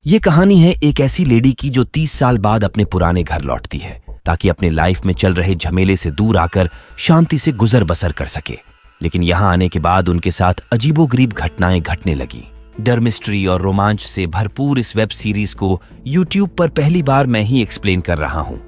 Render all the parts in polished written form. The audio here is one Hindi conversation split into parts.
ये कहानी है एक ऐसी लेडी की जो 30 साल बाद अपने पुराने घर लौटती है ताकि अपने लाइफ में चल रहे झमेले से दूर आकर शांति से गुजर बसर कर सके। लेकिन यहाँ आने के बाद उनके साथ अजीबोगरीब घटनाएं घटने लगी। डर, मिस्ट्री और रोमांच से भरपूर इस वेब सीरीज को यूट्यूब पर पहली बार मैं ही एक्सप्लेन कर रहा हूँ।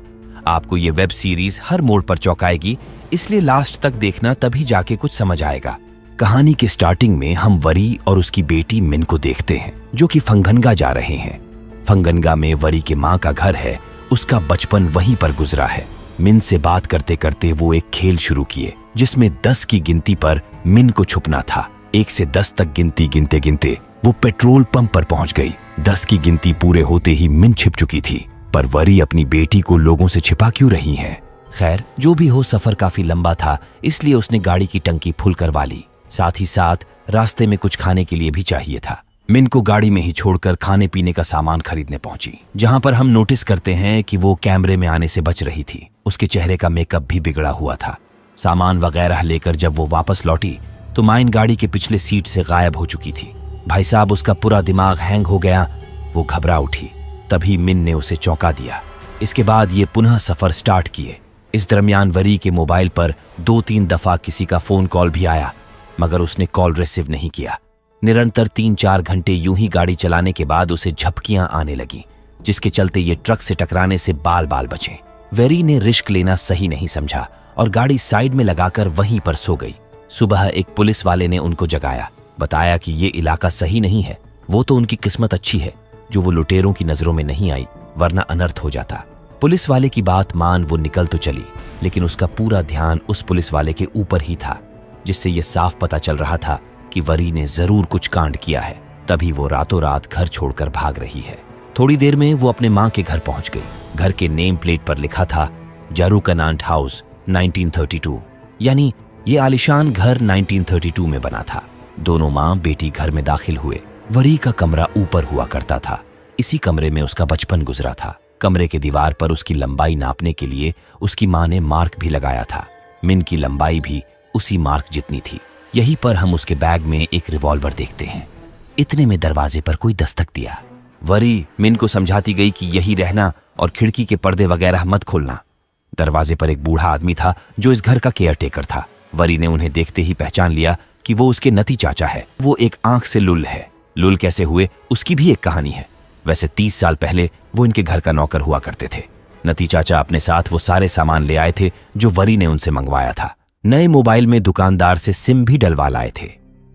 आपको ये वेब सीरीज हर मोड़ पर चौंकाएगी, इसलिए लास्ट तक देखना, तभी जाके कुछ समझ आएगा। कहानी के स्टार्टिंग में हम वरी और उसकी बेटी मिन को देखते हैं जो कि फंगनगा जा रहे हैं। फंगनगा में वरी के माँ का घर है, उसका बचपन वहीं पर गुजरा है। मिन से बात करते करते वो एक खेल शुरू किए जिसमें 10 की गिनती पर मिन को छुपना था। 1 से 10 तक गिनती गिनते गिनते वो पेट्रोल पंप पर पहुंच गई। 10 की गिनती पूरे होते ही मिन छिप चुकी थी, पर वरी अपनी बेटी को लोगों से छिपा क्यों रही है? खैर, जो भी हो, सफर काफी लंबा था, इसलिए उसने गाड़ी की टंकी फुल करवा ली। साथ ही साथ रास्ते में कुछ खाने के लिए भी चाहिए था। मिन को गाड़ी में ही छोड़कर खाने पीने का सामान खरीदने पहुंची, जहां पर हम नोटिस करते हैं कि वो कैमरे में आने से बच रही थी। उसके चेहरे का मेकअप भी बिगड़ा हुआ था। सामान वगैरह लेकर जब वो वापस लौटी तो माइन गाड़ी के पिछले सीट से गायब हो चुकी थी। भाई साहब, उसका पूरा दिमाग हैंग हो गया। वो घबरा उठी। तभी मिन ने उसे चौंका दिया। इसके बाद ये पुनः सफर स्टार्ट किए। इस दरमियान वरी के मोबाइल पर 2-3 दफा किसी का फोन कॉल भी आया, मगर उसने कॉल रिसीव नहीं किया। निरंतर 3-4 घंटे यूं ही गाड़ी चलाने के बाद उसे झपकियां आने लगी, जिसके चलते ये ट्रक से टकराने से बाल बाल बचे। वेरी ने रिस्क लेना सही नहीं समझा और गाड़ी साइड में लगाकर वहीं पर सो गई। सुबह एक पुलिस वाले ने उनको जगाया, बताया कि ये इलाका सही नहीं है। वो तो उनकी किस्मत अच्छी है जो वो लुटेरों की नजरों में नहीं आई, वरना अनर्थ हो जाता। पुलिस वाले की बात मान वो निकल तो चली, लेकिन उसका पूरा ध्यान उस पुलिस वाले के ऊपर ही था, जिससे ये साफ पता चल रहा था कि वरी ने जरूर कुछ कांड किया है। तभी वो रातों रात घर छोड़कर भाग रही है। थोड़ी देर में वो अपने माँ के घर पहुंच गई। घर के नेम प्लेट पर लिखा था जारूकनांट हाउस 1932, यानी ये आलिशान घर 1932 में बना था। दोनों माँ बेटी घर में दाखिल हुए। वरी का कमरा ऊपर हुआ करता था। इसी कमरे में उसका बचपन गुजरा था। कमरे के दीवार पर उसकी लंबाई नापने के लिए उसकी माँ ने मार्क भी लगाया था। मिन की लंबाई भी उसी मार्क जितनी थी। यहीं पर हम उसके बैग में एक रिवॉल्वर देखते हैं। इतने में दरवाजे पर कोई दस्तक दिया। वरी मिन को समझाती गई कि यही रहना और खिड़की के पर्दे वगैरह मत खोलना। दरवाजे पर एक बूढ़ा आदमी था जो इस घर का केयरटेकर था। वरी ने उन्हें देखते ही पहचान लिया कि वो उसके नती चाचा है। वो एक आंख से लुल है। लुल कैसे हुए उसकी भी एक कहानी है। वैसे 30 साल पहले वो इनके घर का नौकर हुआ करते थे। नती चाचा अपने साथ वो सारे सामान ले आए थे जो वरी ने उनसे मंगवाया था। नए मोबाइल में दुकानदार से सिम भी डलवा लाए थे।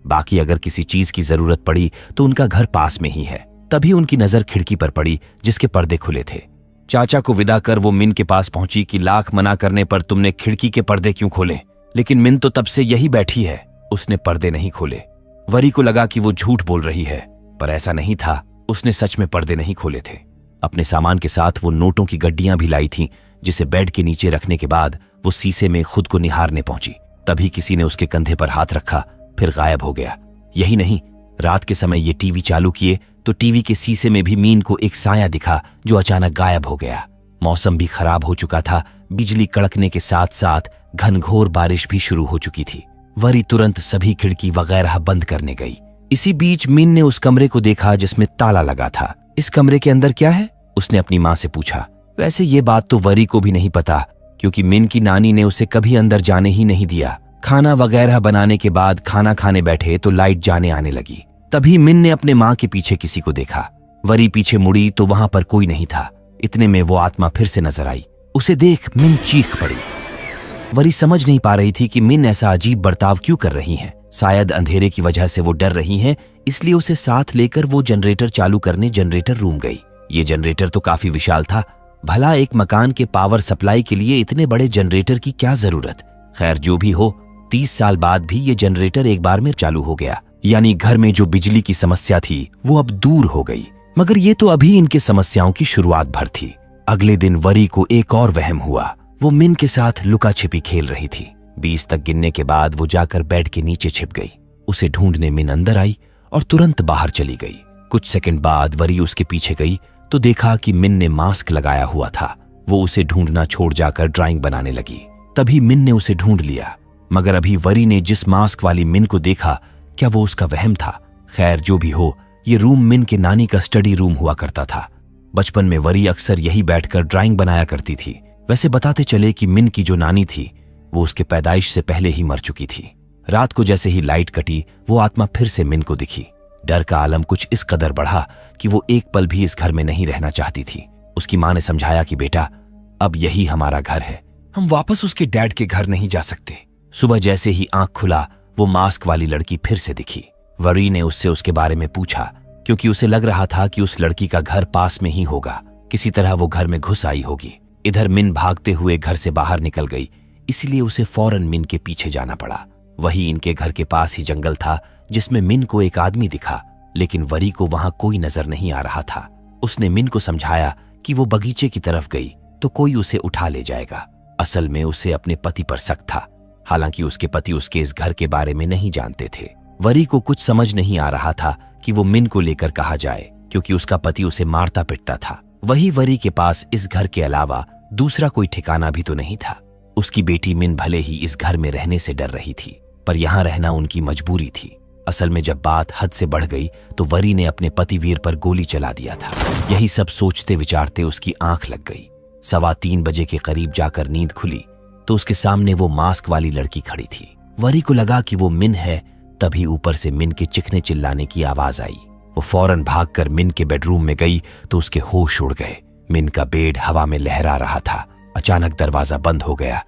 बाकी अगर किसी चीज की जरूरत पड़ी तो उनका घर पास में ही है। तभी उनकी नजर खिड़की पर पड़ी जिसके पर्दे खुले थे। चाचा को विदा कर वो मिन के पास पहुंची कि लाख मना करने पर तुमने खिड़की के पर्दे क्यों खोले? लेकिन मिन तो तब से यही बैठी है। उसने पर्दे नहीं खोले। वरी को लगा कि वो झूठ बोल रही है, पर ऐसा नहीं था। उसने सच में पर्दे नहीं खोले थे। अपने सामान के साथ वो नोटों की गड्डियां भी लाई थीं, जिसे बेड के नीचे रखने के बाद वो शीशे में खुद को निहारने पहुंची। तभी किसी ने उसके कंधे पर हाथ रखा, फिर गायब हो गया। यही नहीं, रात के समय ये टीवी चालू किए तो टीवी के शीशे में भी मीन को एक साया दिखा जो अचानक गायब हो गया। मौसम भी खराब हो चुका था। बिजली कड़कने के साथ साथ घनघोर बारिश भी शुरू हो चुकी थी। वरी तुरंत सभी खिड़की वगैरह बंद करने गई। इसी बीच मिन ने उस कमरे को देखा जिसमें ताला लगा था। इस कमरे के अंदर क्या है? उसने अपनी माँ से पूछा। वैसे ये बात तो वरी को भी नहीं पता, क्योंकि मिन की नानी ने उसे कभी अंदर जाने ही नहीं दिया। खाना वगैरह बनाने के बाद खाना खाने बैठे तो लाइट जाने आने लगी। तभी मिन ने अपने माँ के पीछे किसी को देखा। वरी पीछे मुड़ी तो वहां पर कोई नहीं था। इतने में वो आत्मा फिर से नजर आई। उसे देख मिन चीख पड़ी। वरी समझ नहीं पा रही थी कि मिन ऐसा अजीब बर्ताव क्यों कर रही हैं। शायद अंधेरे की वजह से वो डर रही हैं, इसलिए उसे साथ लेकर वो जनरेटर चालू करने जनरेटर रूम गई। ये जनरेटर तो काफी विशाल था। भला एक मकान के पावर सप्लाई के लिए इतने बड़े जनरेटर की क्या जरूरत? खैर, जो भी हो, 30 साल बाद भी ये जनरेटर एक बार में चालू हो गया। यानी घर में जो बिजली की समस्या थी वो अब दूर हो गई। मगर ये तो अभी इनके समस्याओं की शुरुआत भर थी। अगले दिन वरी को एक और वहम हुआ। वो मिन के साथ लुका छिपी खेल रही थी। 20 तक गिनने के बाद वो जाकर बेड के नीचे छिप गई। उसे ढूंढने मिन अंदर आई और तुरंत बाहर चली गई। कुछ सेकंड बाद वरी उसके पीछे गई तो देखा कि मिन ने मास्क लगाया हुआ था। वो उसे ढूंढना छोड़ जाकर ड्राइंग बनाने लगी। तभी मिन ने उसे ढूंढ लिया, मगर अभी वरी ने जिस मास्क वाली मिन को देखा, क्या वो उसका वहम था? खैर, जो भी हो, ये रूम मिन के नानी का स्टडी रूम हुआ करता था। बचपन में वरी अक्सर यही बैठकर ड्राइंग बनाया करती थी। वैसे बताते चले कि मिन की जो नानी थी वो उसके पैदाइश से पहले ही मर चुकी थी। रात को जैसे ही लाइट कटी वो आत्मा फिर से मिन को दिखी। डर का आलम कुछ इस कदर बढ़ा कि वो एक पल भी इस घर में नहीं रहना चाहती थी। उसकी माँ ने समझाया कि बेटा, अब यही हमारा घर है, हम वापस उसके डैड के घर नहीं जा सकते। सुबह जैसे ही आंख खुला वो मास्क वाली लड़की फिर से दिखी। वरी ने उससे उसके बारे में पूछा क्योंकि उसे लग रहा था कि उस लड़की का घर पास में ही होगा। किसी तरह वो घर में घुस आई होगी। इधर मिन भागते हुए घर से बाहर निकल गई, इसलिए उसे फौरन मिन के पीछे जाना पड़ा। वही इनके घर के पास ही जंगल था जिसमें मिन को एक आदमी दिखा, लेकिन वरी को वहां कोई नजर नहीं आ रहा था। उसने मिन को समझाया कि वो बगीचे की तरफ गई तो कोई उसे उठा ले जाएगा। असल में उसे अपने पति पर शक था, हालांकि उसके पति उसके इस घर के बारे में नहीं जानते थे। वरी को कुछ समझ नहीं आ रहा था कि वो मिन को लेकर कहाँ जाए, क्योंकि उसका पति उसे मारता पिटता था। वही वरी के पास इस घर के अलावा दूसरा कोई ठिकाना भी तो नहीं था। उसकी बेटी मिन भले ही इस घर में रहने से डर रही थी, पर यहाँ रहना उनकी मजबूरी थी। असल में जब बात हद से बढ़ गई तो वरी ने अपने पति वीर पर गोली चला दिया था। यही सब सोचते विचारते उसकी आंख लग गई। 3:15 बजे के करीब जाकर नींद खुली तो उसके सामने वो मास्क वाली लड़की खड़ी थी। वरी को लगा कि वो मिन है, तभी ऊपर से मिन के चिखने चिल्लाने की आवाज आई। वो फौरन भागकर मिन के बेडरूम में गई तो उसके होश उड़ गए। मिन का बेड हवा में लहरा रहा था। अचानक दरवाजा बंद हो गया।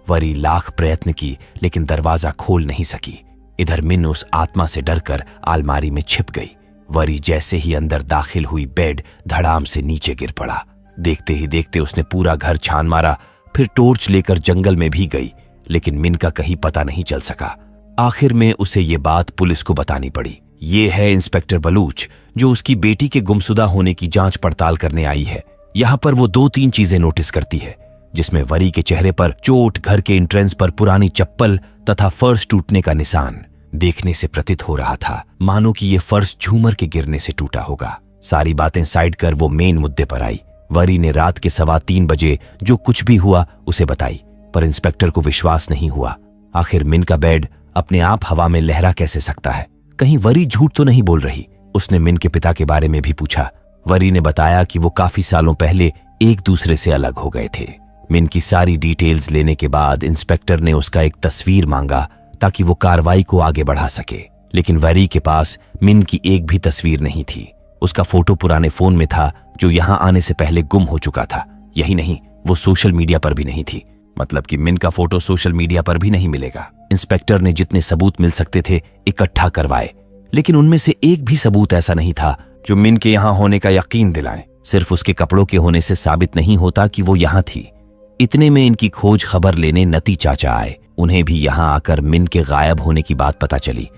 वरी लाख प्रयत्न की लेकिन दरवाजा खोल नहीं सकी। इधर मिन उस आत्मा से डरकर अलमारी में छिप गई। वरी जैसे ही अंदर दाखिल हुई बेड धड़ाम से नीचे गिर पड़ा। देखते ही देखते उसने पूरा घर छान मारा, फिर टॉर्च लेकर जंगल में भी गई, लेकिन मिन का कहीं पता नहीं चल सका। आखिर में उसे ये बात पुलिस को बतानी पड़ी। ये है इंस्पेक्टर बलूच, जो उसकी बेटी के गुमशुदा होने की जांच पड़ताल करने आई है। यहाँ पर वो 2-3 चीजें नोटिस करती है, जिसमें वरी के चेहरे पर चोट, घर के एंट्रेंस पर पुरानी चप्पल तथा फर्श टूटने का निशान। देखने से प्रतीत हो रहा था मानो कि ये फर्श झूमर के गिरने से टूटा होगा। सारी बातें साइड कर वो मेन मुद्दे पर आई। वरी ने रात के 3:15 बजे जो कुछ भी हुआ उसे बताई, पर इंस्पेक्टर को विश्वास नहीं हुआ। आखिर मिन का बेड अपने आप हवा में लहरा कैसे सकता है? कहीं वरी झूठ तो नहीं बोल रही? उसने मिन के पिता के बारे में भी पूछा। वरी ने बताया कि वो काफी सालों पहले एक दूसरे से अलग हो गए थे। मिन की सारी डिटेल्स लेने के बाद इंस्पेक्टर ने उसका एक तस्वीर मांगा ताकि वो कार्रवाई को आगे बढ़ा सके, लेकिन वरी के पास मिन की एक भी तस्वीर नहीं थी। उसका फोटो पुराने फोन में था जो यहाँ आने से पहले गुम हो चुका था। यही नहीं, वो सोशल मीडिया पर भी नहीं थी। मतलब कि मिन का फोटो सोशल मीडिया पर भी नहीं मिलेगा। इंस्पेक्टर ने जितने सबूत मिल सकते थे इकट्ठा करवाए, लेकिन उनमें से एक भी सबूत ऐसा नहीं था जो मिन के यहाँ होने का यकीन दिलाए। सिर्फ उसके कपड़ों के होने से साबित नहीं होता कि वो यहाँ थी। इतने में इनकी खोज खबर लेने नती चाचा आए। उन्हें भी यहाँ आकर मिन के गायब होने की बात पता चली।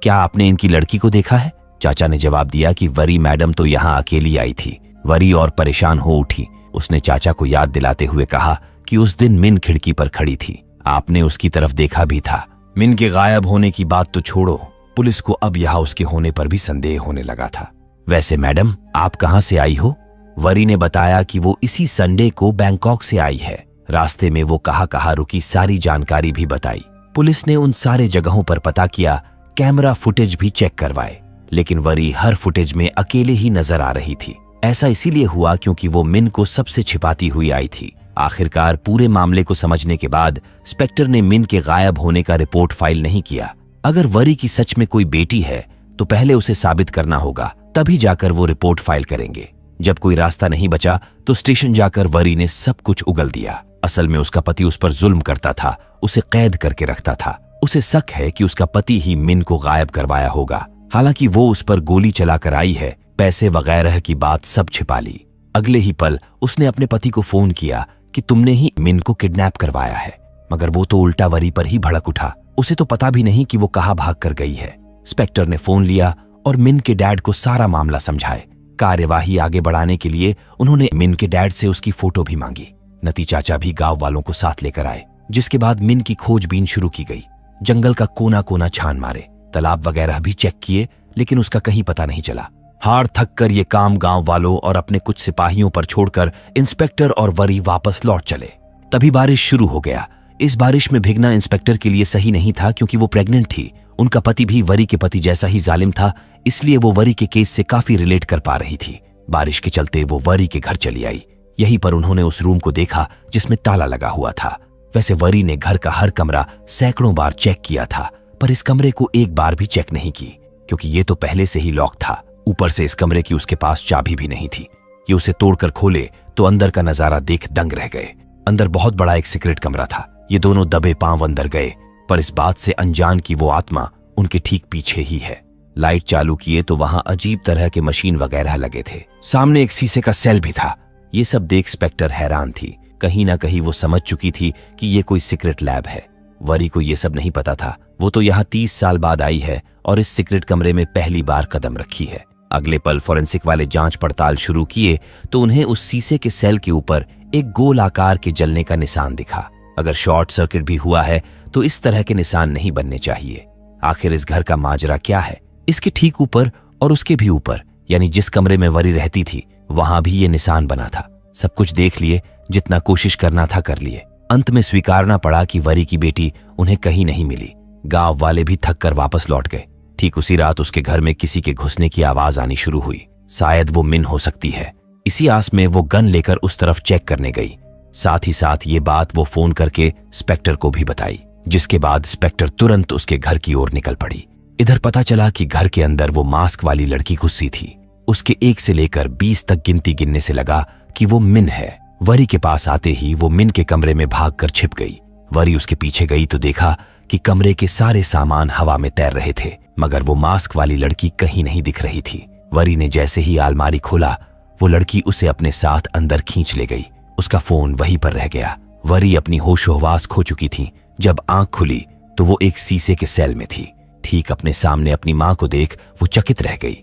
क्या आपने इनकी लड़की को देखा है? चाचा ने जवाब दिया कि वरी मैडम तो यहाँ अकेली आई थी। वरी और परेशान हो उठी। उसने चाचा को याद दिलाते हुए कहा कि उस दिन मिन खिड़की पर खड़ी थी, आपने उसकी तरफ देखा भी था। मिन के गायब होने की बात तो छोड़ो, पुलिस को अब यहाँ उसके होने पर भी संदेह होने लगा था। वैसे मैडम, आप कहाँ से आई हो? वरी ने बताया कि वो इसी संडे को बैंकॉक से आई है। रास्ते में वो कहाँ रुकी सारी जानकारी भी बताई। पुलिस ने उन सारे जगहों पर पता किया, कैमरा फुटेज भी चेक करवाए, लेकिन वरी हर फुटेज में अकेले ही नजर आ रही थी। ऐसा इसीलिए हुआ क्योंकि वो मिन को सबसे छिपाती हुई आई थी। आखिरकार पूरे मामले को समझने के बाद इंस्पेक्टर ने मिन के गायब होने का रिपोर्ट फाइल नहीं किया। अगर वरी की सच में कोई बेटी है तो पहले उसे साबित करना होगा, तभी जाकर वो रिपोर्ट फाइल करेंगे। जब कोई रास्ता नहीं बचा तो स्टेशन जाकर वरी ने सब कुछ उगल दिया। असल में उसका पति उस पर जुल्म करता था, उसे कैद करके रखता था। उसे शक है कि उसका पति ही मिन को गायब करवाया होगा। हालांकि वो उस पर गोली चलाकर आई है, पैसे वगैरह की बात सब छिपा ली। अगले ही पल उसने अपने पति को फोन किया कि तुमने ही मिन को किडनैप करवाया है, मगर वो तो उल्टा वरी पर ही भड़क उठा। उसे तो पता भी नहीं कि वो कहाँ भाग कर गई है। इंस्पेक्टर ने फोन लिया और मिन के डैड को सारा मामला समझाए। कार्यवाही आगे बढ़ाने के लिए उन्होंने मिन के डैड से उसकी फोटो भी मांगी। नती चाचा भी गांव वालों को साथ लेकर आए, जिसके बाद मिन की खोजबीन शुरू की गई। जंगल का कोना कोना छान मारे, तालाब वगैरह भी चेक किए, लेकिन उसका कहीं पता नहीं चला। हार थक कर ये काम गांव वालों और अपने कुछ सिपाहियों पर छोड़कर इंस्पेक्टर और वरी वापस लौट चले। तभी बारिश शुरू हो गया। इस बारिश में भीगना इंस्पेक्टर के लिए सही नहीं था क्योंकि वो प्रेग्नेंट थी उनका पति भी वरी के पति जैसा ही जालिम था, इसलिए वो वरी के केस से काफी रिलेट कर पा रही थी। बारिश के चलते वो वरी के घर चली आई। यहीं पर उन्होंने उस रूम को देखा जिसमें ताला लगा हुआ था। वैसे वरी ने घर का हर कमरा सैकड़ों बार चेक किया था, पर इस कमरे को एक बार भी चेक नहीं की, क्योंकि ये तो पहले से ही लॉक था। ऊपर से इस कमरे की उसके पास चाबी भी नहीं थी। ये उसे तोड़कर खोले तो अंदर का नजारा देख दंग रह गए। अंदर बहुत बड़ा एक सीक्रेट कमरा था। ये दोनों दबे पांव अंदर गए, पर इस बात से अनजान कि वो आत्मा उनके ठीक पीछे ही है। लाइट चालू किए तो वहां अजीब तरह के मशीन वगैरह लगे थे। सामने एक शीशे का सेल भी था। ये सब देख स्पेक्टर हैरान थी। कहीं ना कहीं वो समझ चुकी थी कि ये कोई सीक्रेट लैब है। वरी को ये सब नहीं पता था। वो तो यहाँ 30 साल बाद आई है और इस सीक्रेट कमरे में पहली बार कदम रखी है। अगले पल फॉरेंसिक वाले जांच पड़ताल शुरू किए तो उन्हें उस शीशे के सेल के ऊपर एक गोल आकार के जलने का निशान दिखा। अगर शॉर्ट सर्किट भी हुआ है तो इस तरह के निशान नहीं बनने चाहिए। आखिर इस घर का माजरा क्या है? इसके ठीक ऊपर और उसके भी ऊपर, यानी जिस कमरे में वरी रहती थी, वहां भी ये निशान बना था। सब कुछ देख लिए, जितना कोशिश करना था कर लिए। अंत में स्वीकारना पड़ा कि वरी की बेटी उन्हें कहीं नहीं मिली। गांव वाले भी थक कर वापस लौट गए। ठीक उसी रात उसके घर में किसी के घुसने की आवाज आनी शुरू हुई। शायद वो मिन हो सकती है। इसी आस में वो गन लेकर उस तरफ चेक करने गई। साथ ही साथ ये बात वो फोन करके स्पेक्टर को भी बताई, जिसके बाद स्पेक्टर तुरंत उसके घर की ओर निकल पड़ी। इधर पता चला कि घर के अंदर वो मास्क वाली लड़की घुसी थी। उसके 1 से लेकर 20 तक गिनती गिनने से लगा कि वो मिन है। वरी के पास आते ही वो मिन के कमरे में भागकर छिप गई। वरी उसके पीछे गई तो देखा कि कमरे के सारे सामान हवा में तैर रहे थे, मगर वो मास्क वाली लड़की कहीं नहीं दिख रही थी। वरी ने जैसे ही अलमारी खोला, वो लड़की उसे अपने साथ अंदर खींच ले गई। उसका फोन वहीं पर रह गया। वरी अपनी होशो-हवास खो चुकी थी। जब आंख खुली तो वो एक शीशे के सेल में थी। ठीक अपने सामने अपनी मां को देख वो चकित रह गई।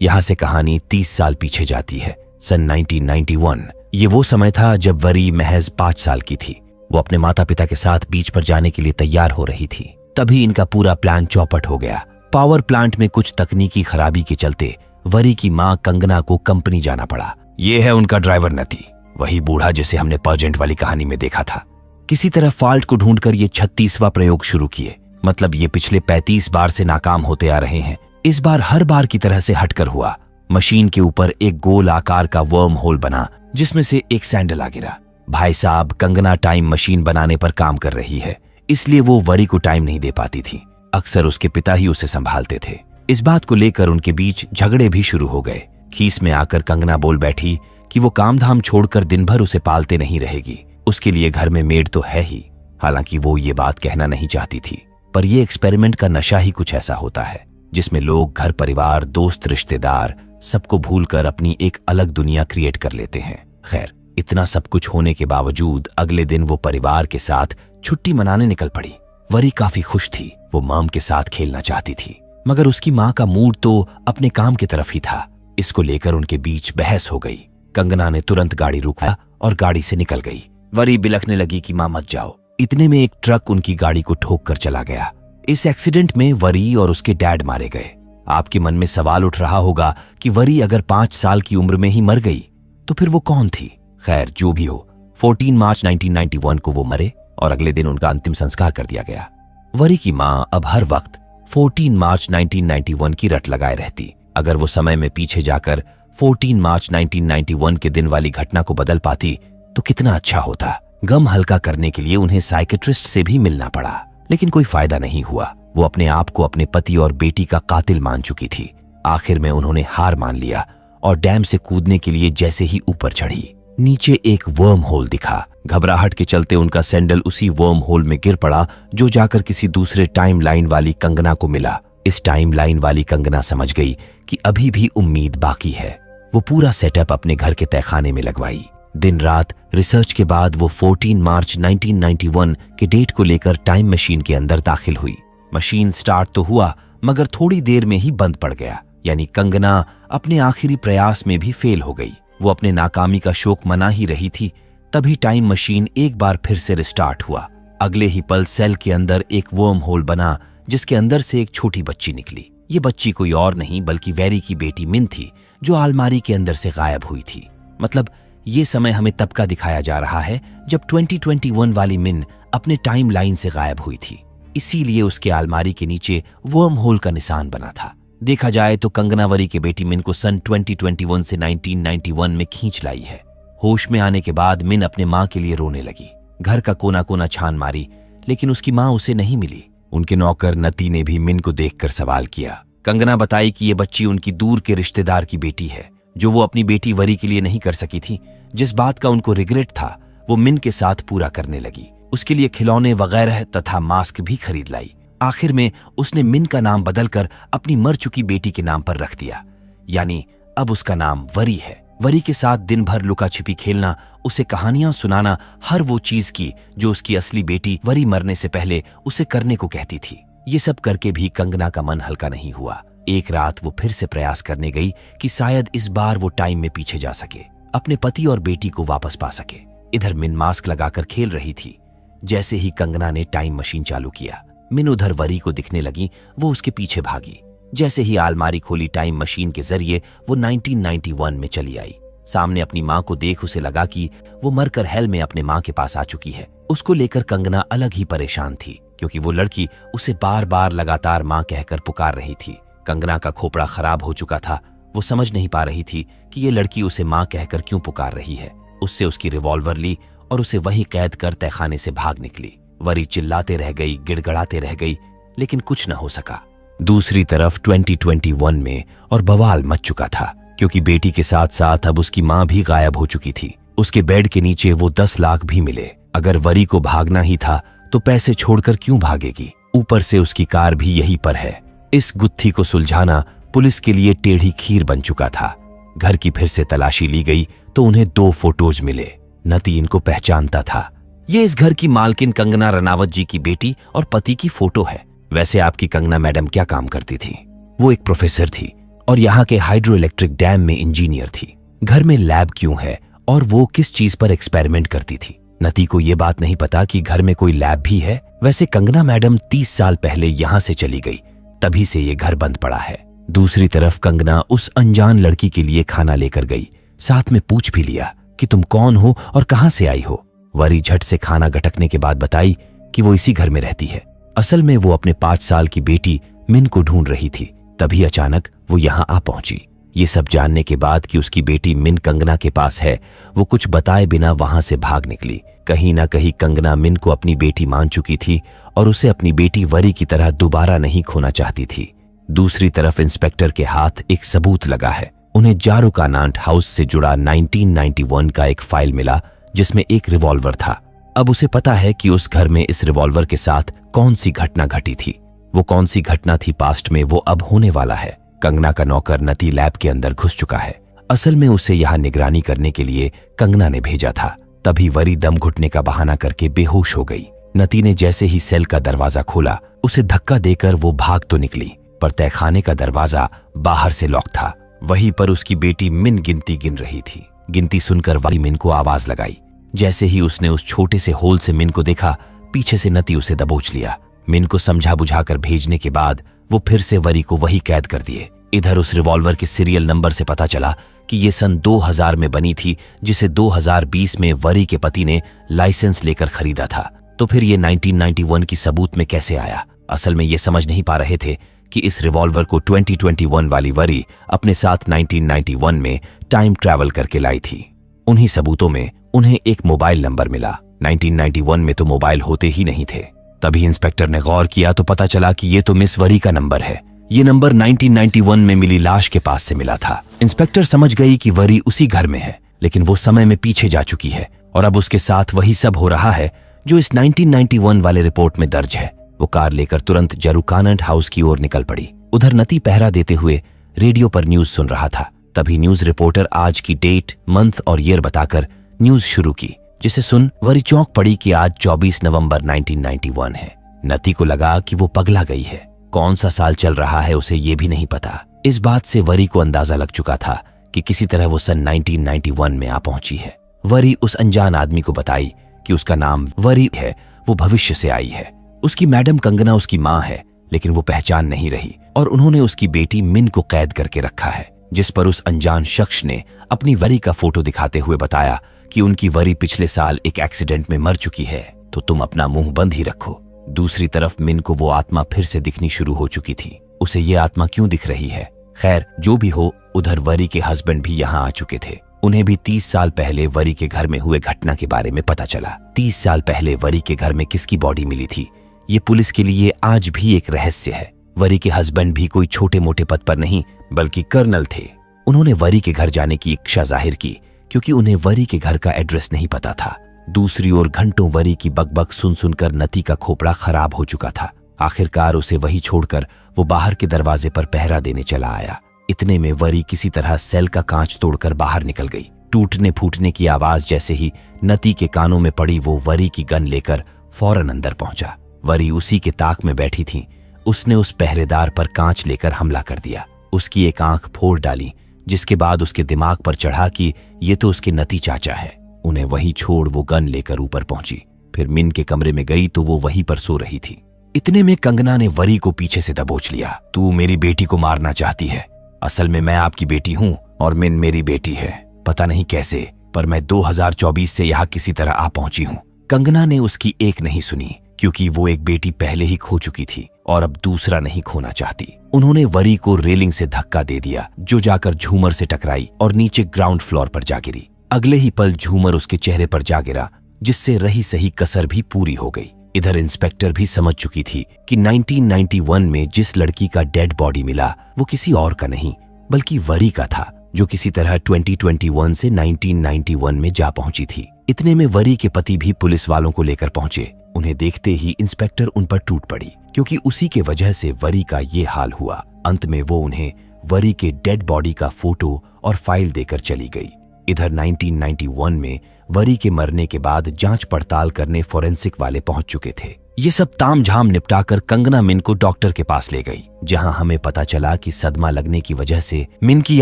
यहां से कहानी 30 साल पीछे जाती है, सन 1991। ये वो समय था जब वरी महज 5 साल की थी। वो अपने माता पिता के साथ बीच पर जाने के लिए तैयार हो रही थी। तभी इनका पूरा प्लान चौपट हो गया। पावर प्लांट में कुछ तकनीकी खराबी के चलते वरी की मां कंगना को कंपनी जाना पड़ा। ये है उनका ड्राइवर नती, वही बूढ़ा जिसे हमने पर्जेंट वाली कहानी में देखा था। किसी तरह फॉल्ट को ढूंढकर ये 36वां प्रयोग शुरू किए। मतलब ये पिछले 35 बार से नाकाम होते आ रहे हैं। इस बार हर बार की तरह से हटकर हुआ। मशीन के ऊपर एक गोल आकार का वर्म होल बना, जिसमें से एक सैंडल आ गिरा। भाई साहब, कंगना टाइम मशीन बनाने पर काम कर रही है, इसलिए वो वरी को टाइम नहीं दे पाती थी। अक्सर उसके पिता ही उसे संभालते थे। इस बात को लेकर उनके बीच झगड़े भी शुरू हो गए। खीस में आकर कंगना बोल बैठी कि वो काम धाम छोड़कर दिन भर उसे पालते नहीं रहेगी। उसके लिए घर में मेड तो है ही। हालांकि वो ये बात कहना नहीं चाहती थी, पर यह एक्सपेरिमेंट का नशा ही कुछ ऐसा होता है जिसमें लोग घर परिवार, दोस्त, रिश्तेदार सबको भूलकर अपनी एक अलग दुनिया क्रिएट कर लेते हैं। खैर, इतना सब कुछ होने के बावजूद अगले दिन वो परिवार के साथ छुट्टी मनाने निकल पड़ी। वरी काफी खुश थी। वो मॉम के साथ खेलना चाहती थी, मगर उसकी मां का मूड तो अपने काम की तरफ ही था। इसको लेकर उनके बीच बहस हो गई। कंगना ने तुरंत गाड़ी रुकवाया और गाड़ी से निकल गई। वरी बिलखने लगी कि मां मत जाओ। इतने में एक ट्रक उनकी गाड़ी को ठोक कर चला गया। इस एक्सीडेंट में वरी और उसके डैड मारे गए। आपके मन में सवाल उठ रहा होगा कि वरी अगर 5 साल की उम्र में ही मर गई तो फिर वो कौन थी? खैर, जो भी हो, 14 मार्च 1991 को वो मरे और अगले दिन उनका अंतिम संस्कार कर दिया गया। वरी की मां अब हर वक्त 14 मार्च 1991 की रट लगाए रहती। अगर वो समय में पीछे जाकर 14 मार्च 1991 के दिन वाली घटना को बदल पाती तो कितना अच्छा होता। गम हल्का करने के लिए उन्हें साइकेट्रिस्ट से भी मिलना पड़ा, लेकिन कोई फायदा नहीं हुआ। वो अपने आप को अपने पति और बेटी का कातिल मान चुकी थी। आखिर में उन्होंने हार मान लिया और डैम से कूदने के लिए जैसे ही ऊपर चढ़ी, नीचे एक वर्म होल दिखा। घबराहट के चलते उनका सैंडल उसी वर्म होल में गिर पड़ा, जो जाकर किसी दूसरे टाइम लाइन वाली कंगना को मिला। इस टाइम लाइन वाली कंगना समझ गई कि अभी भी उम्मीद बाकी है। वो पूरा सेटअप अपने घर के तहखाने में लगवाई। दिन रात रिसर्च के बाद वो 14 मार्च 1991 के डेट को लेकर टाइम मशीन के अंदर दाखिल हुई। मशीन स्टार्ट तो हुआ, मगर थोड़ी देर में ही बंद पड़ गया। यानी कंगना अपने आखिरी प्रयास में भी फेल हो गई। वो अपने नाकामी का शोक मना ही रही थी, तभी टाइम मशीन एक बार फिर से रिस्टार्ट हुआ। अगले ही पल सेल के अंदर एक वर्म होल बना, जिसके अंदर से एक छोटी बच्ची निकली। ये बच्ची कोई और नहीं बल्कि वेरी की बेटी मिन थी, जो अलमारी के अंदर से गायब हुई थी। मतलब ये समय हमें तब का दिखाया जा रहा है जब 2021 वाली मिन अपने टाइम लाइन से गायब हुई थी। इसीलिए उसके अलमारी के नीचे वर्म होल का निशान बना था। देखा जाए तो कंगना वरी के बेटी मिन को सन 2021 से 1991 में खींच लाई है। होश में आने के बाद मिन अपने माँ के लिए रोने लगी। घर का कोना कोना छान मारी, लेकिन उसकी माँ उसे नहीं मिली। उनके नौकर नती ने भी मिन को देखकर सवाल किया। कंगना बताई कि ये बच्ची उनकी दूर के रिश्तेदार की बेटी है, जो वो अपनी बेटी वरी के लिए नहीं कर सकी थी। जिस बात का उनको रिग्रेट था वो मिन के साथ पूरा करने लगी। उसके लिए खिलौने वगैरह तथा मास्क भी खरीद लाई। आखिर में उसने मिन का नाम बदलकर अपनी मर चुकी बेटी के नाम पर रख दिया, यानी अब उसका नाम वरी है। वरी के साथ दिन भर लुका छिपी खेलना, उसे कहानियां सुनाना, हर वो चीज की जो उसकी असली बेटी वरी मरने से पहले उसे करने को कहती थी। ये सब करके भी कंगना का मन हल्का नहीं हुआ। एक रात वो फिर से प्रयास करने गई कि शायद इस बार वो टाइम में पीछे जा सके, अपने पति और बेटी को वापस पा सके। इधर मिन मास्क लगाकर खेल रही थी। जैसे ही कंगना ने टाइम मशीन चालू किया, मिन उधर वरी को दिखने लगी। वो उसके पीछे भागी। जैसे ही अलमारी खोली, टाइम मशीन के जरिए वो 1991 में चली आई। सामने अपनी माँ को देख उसे लगा कि वो मरकर हेल में अपने माँ के पास आ चुकी है। उसको लेकर कंगना अलग ही परेशान थी, क्योंकि वो लड़की उसे बार बार लगातार माँ कहकर पुकार रही थी। कंगना का खोपड़ा खराब हो चुका था। वो समझ नहीं पा रही थी कि ये लड़की उसे माँ कहकर क्यों पुकार रही है। उससे उसकी रिवॉल्वर ली और उसे वहीं कैद कर तहखाने से भाग निकली। वरी चिल्लाते रह गई, गिड़गड़ाते रह गई, लेकिन कुछ न हो सका। दूसरी तरफ 2021 में और बवाल मच चुका था, क्योंकि बेटी के साथ साथ अब उसकी माँ भी गायब हो चुकी थी। उसके बेड के नीचे वो 10 लाख भी मिले। अगर वरी को भागना ही था तो पैसे छोड़कर क्यों भागेगी? ऊपर से उसकी कार भी यहीं पर है। इस गुत्थी को सुलझाना पुलिस के लिए टेढ़ी खीर बन चुका था। घर की फिर से तलाशी ली गई तो उन्हें 2 फोटोज मिले। नती इनको पहचानता था। ये इस घर की मालकिन कंगना रनावत जी की बेटी और पति की फोटो है। वैसे आपकी कंगना मैडम क्या काम करती थी? वो एक प्रोफेसर थी और यहाँ के हाइड्रो इलेक्ट्रिक डैम में इंजीनियर थी। घर में लैब क्यों है और वो किस चीज पर एक्सपेरिमेंट करती थी? नती को ये बात नहीं पता कि घर में कोई लैब भी है। वैसे कंगना मैडम 30 साल पहले यहाँ से चली गई, तभी से ये घर बंद पड़ा है। दूसरी तरफ कंगना उस अनजान लड़की के लिए खाना लेकर गई। साथ में पूछ भी लिया कि तुम कौन हो और कहाँ से आई हो। वरी झट से खाना गटकने के बाद बताई कि वो इसी घर में रहती है। असल में वो अपने 5 साल की बेटी मिन को ढूंढ रही थी। तभी अचानक वो यहाँ आ पहुंची। ये सब जानने के बाद कि उसकी बेटी मिन कंगना के पास है, वो कुछ बताए बिना वहां से भाग निकली। कहीं ना कहीं कंगना मिन को अपनी बेटी मान चुकी थी और उसे अपनी बेटी वरी की तरह दोबारा नहीं खोना चाहती थी। दूसरी तरफ इंस्पेक्टर के हाथ एक सबूत लगा है। उन्हें जारुकानांट हाउस से जुड़ा 1991 का एक फाइल मिला, जिसमें एक रिवॉल्वर था। अब उसे पता है कि उस घर में इस रिवॉल्वर के साथ कौन सी घटना घटी थी। वो कौन सी घटना थी पास्ट में, वो अब होने वाला है। कंगना का नौकर नती लैब के अंदर घुस चुका है। असल में उसे यहाँ निगरानी करने के लिए कंगना ने भेजा था। तभी वरी दम घुटने का बहाना करके बेहोश हो गई। नती ने जैसे ही सेल का दरवाजा खोला, उसे धक्का देकर वो भाग तो निकली, पर तहखाने का दरवाजा बाहर से लॉक था। वहीं पर उसकी बेटी मिन गिनती गिन रही थी। गिनती सुनकर वरी मिन को आवाज लगाई। जैसे ही उसने उस छोटे से होल से मिन को देखा, पीछे से नती उसे दबोच लिया। मिन को समझा बुझाकर भेजने के बाद वो फिर से वरी को वही कैद कर दिए। इधर उस रिवॉल्वर के सीरियल नंबर से पता चला कि ये सन 2000 में बनी थी, जिसे 2020 में वरी के पति ने लाइसेंस लेकर खरीदा था। तो फिर ये 1991 की सबूत में कैसे आया? असल में ये समझ नहीं पा रहे थे कि इस रिवॉल्वर को 2021 वाली वरी अपने साथ 1991 में टाइम ट्रैवल करके लाई थी। उन्हीं सबूतों में उन्हें एक मोबाइल नंबर मिला। 1991 में तो मोबाइल होते ही नहीं थे। तभी इंस्पेक्टर ने गौर किया तो पता चला कि ये तो मिस वरी का नंबर है। ये नंबर 1991 में मिली लाश के पास से मिला था। इंस्पेक्टर समझ गई कि वरी उसी घर में है, लेकिन वो समय में पीछे जा चुकी है और अब उसके साथ वही सब हो रहा है जो इस 1991 वाले रिपोर्ट में दर्ज है। वो कार लेकर तुरंत जारुकानांट हाउस की ओर निकल पड़ी। उधर नती पहरा देते हुए रेडियो पर न्यूज सुन रहा था। तभी न्यूज रिपोर्टर आज की डेट, मंथ और ईयर बताकर न्यूज शुरू की, जिसे सुन वरी चौंक पड़ी कि आज 24 नवंबर 1991 है। नती को लगा कि वो पगला गई है। कौन सा साल चल रहा है उसे ये भी नहीं पता। इस बात से वरी को अंदाजा लग चुका था कि किसी तरह वो सन 1991 में आ पहुंची है। वरी उस अनजान आदमी को बताई कि उसका नाम वरी है, वो भविष्य से आई है। उसकी मैडम कंगना उसकी माँ है, लेकिन वो पहचान नहीं रही और उन्होंने उसकी बेटी मिन को कैद करके रखा है। जिस पर उस अनजान शख्स ने अपनी वरी का फोटो दिखाते हुए बताया कि उनकी वरी पिछले साल एक एक्सीडेंट में मर चुकी है, तो तुम अपना मुंह बंद ही रखो। दूसरी तरफ मिन को वो आत्मा फिर से दिखनी शुरू हो चुकी थी। उसे ये आत्मा क्यों दिख रही है? खैर जो भी हो, उधर वरी के हस्बैंड भी यहाँ आ चुके थे। उन्हें भी 30 साल पहले वरी के घर में हुए घटना के बारे में पता चला। 30 साल पहले वरी के घर में किसकी बॉडी मिली थी, ये पुलिस के लिए आज भी एक रहस्य है। वरी के हस्बैंड भी कोई छोटे मोटे पद पर नहीं बल्कि कर्नल थे। उन्होंने वरी के घर जाने की इच्छा जाहिर की क्योंकि उन्हें वरी के घर का एड्रेस नहीं पता था। दूसरी ओर घंटों वरी की बकबक सुन सुनकर नती का खोपड़ा खराब हो चुका था। आखिरकार उसे वही छोड़कर वो बाहर के दरवाजे पर पहरा देने चला आया। इतने में वरी किसी तरह सेल का कांच तोड़कर बाहर निकल गई। टूटने फूटने की आवाज जैसे ही नती के कानों में पड़ी, वो वरी की गन लेकर फौरन अंदर पहुंचा। वरी उसी के ताक में बैठी थी। उसने उस पहरेदार पर कांच लेकर हमला कर दिया। उसकी एक आंख फोड़ डाली, जिसके बाद उसके दिमाग पर चढ़ा कि ये तो उसके नती चाचा है। उन्हें वहीं छोड़ वो गन लेकर ऊपर पहुंची। फिर मिन के कमरे में गई तो वो वहीं पर सो रही थी। इतने में कंगना ने वरी को पीछे से दबोच लिया। तू मेरी बेटी को मारना चाहती है? असल में मैं आपकी बेटी हूँ और मिन मेरी बेटी है। पता नहीं कैसे, पर मैं 2024 से यहाँ किसी तरह आ पहुंची हूँ। कंगना ने उसकी एक नहीं सुनी क्योंकि वो एक बेटी पहले ही खो चुकी थी और अब दूसरा नहीं खोना चाहती। उन्होंने वरी को रेलिंग से धक्का दे दिया, जो जाकर झूमर से टकराई और नीचे ग्राउंड फ्लोर पर जा गिरी। अगले ही पल झूमर उसके चेहरे पर जा गिरा, जिससे रही सही कसर भी पूरी हो गई। इधर इंस्पेक्टर भी समझ चुकी थी कि 1991 में जिस लड़की का डेड बॉडी मिला वो किसी और का नहीं बल्कि वरी का था, जो किसी तरह 2021 से 1991 में जा पहुंची थी। इतने में वरी के पति भी पुलिस वालों को लेकर पहुंचे। उन्हें देखते ही इंस्पेक्टर उन पर टूट पड़ी क्योंकि उसी के वजह से वरी का ये हाल हुआ। अंत में वो उन्हें वरी के डेड बॉडी का फोटो और फाइल देकर चली गई। इधर 1991 में वरी के मरने के बाद जांच पड़ताल करने फोरेंसिक वाले पहुंच चुके थे। ये सब तामझाम निपटाकर कंगना मिन को डॉक्टर के पास ले गई, जहां हमें पता चला कि सदमा लगने की वजह से मिन की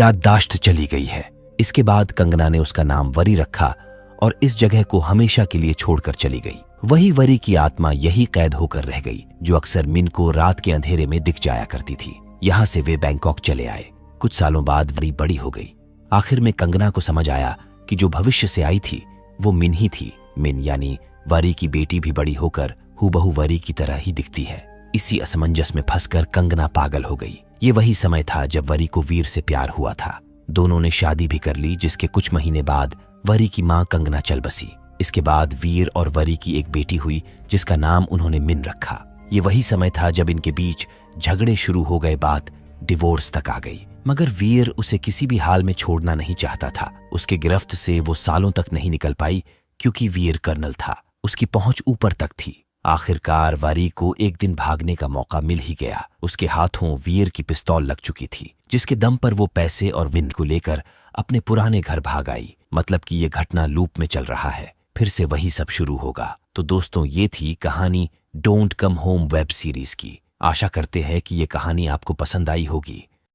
याददाश्त चली गई है। इसके बाद कंगना ने उसका नाम वरी रखा और इस जगह को हमेशा के लिए छोड़कर चली गई। वही वरी की आत्मा यही कैद होकर रह गई, जो अक्सर मिन को रात के अंधेरे में दिख जाया करती थी। यहाँ से वे बैंकॉक चले आए। कुछ सालों बाद वरी बड़ी हो गई। आखिर में कंगना को समझ आया कि जो भविष्य से आई थी वो मिन ही थी। मिन यानी वरी की बेटी भी बड़ी होकर हूबहू वरी की तरह ही दिखती है। इसी असमंजस में फंसकर कंगना पागल हो गई। ये वही समय था जब वरी को वीर से प्यार हुआ था। दोनों ने शादी भी कर ली, जिसके कुछ महीने बाद वरी की मां कंगना चल बसी। इसके बाद वीर और वरी की एक बेटी हुई, जिसका नाम उन्होंने मिन रखा। ये वही समय था जब इनके बीच झगड़े शुरू हो गए, बात डिवोर्स तक आ गई। मगर वीर उसे किसी भी हाल में छोड़ना नहीं चाहता था। उसके गिरफ्त से वो सालों तक नहीं निकल पाई क्योंकि वीर कर्नल था, उसकी पहुंच ऊपर तक थी। आखिरकार वरी को एक दिन भागने का मौका मिल ही गया। उसके हाथों वीर की पिस्तौल लग चुकी थी, जिसके दम पर वो पैसे और विन को लेकर अपने पुराने घर भाग आई। मतलब कि ये घटना लूप में चल रहा है, फिर से वही सब शुरू होगा। तो दोस्तों, ये थी कहानी don't come home web series की। आशा करते हैं कि ये कहानी आपको पसंद आई होगी।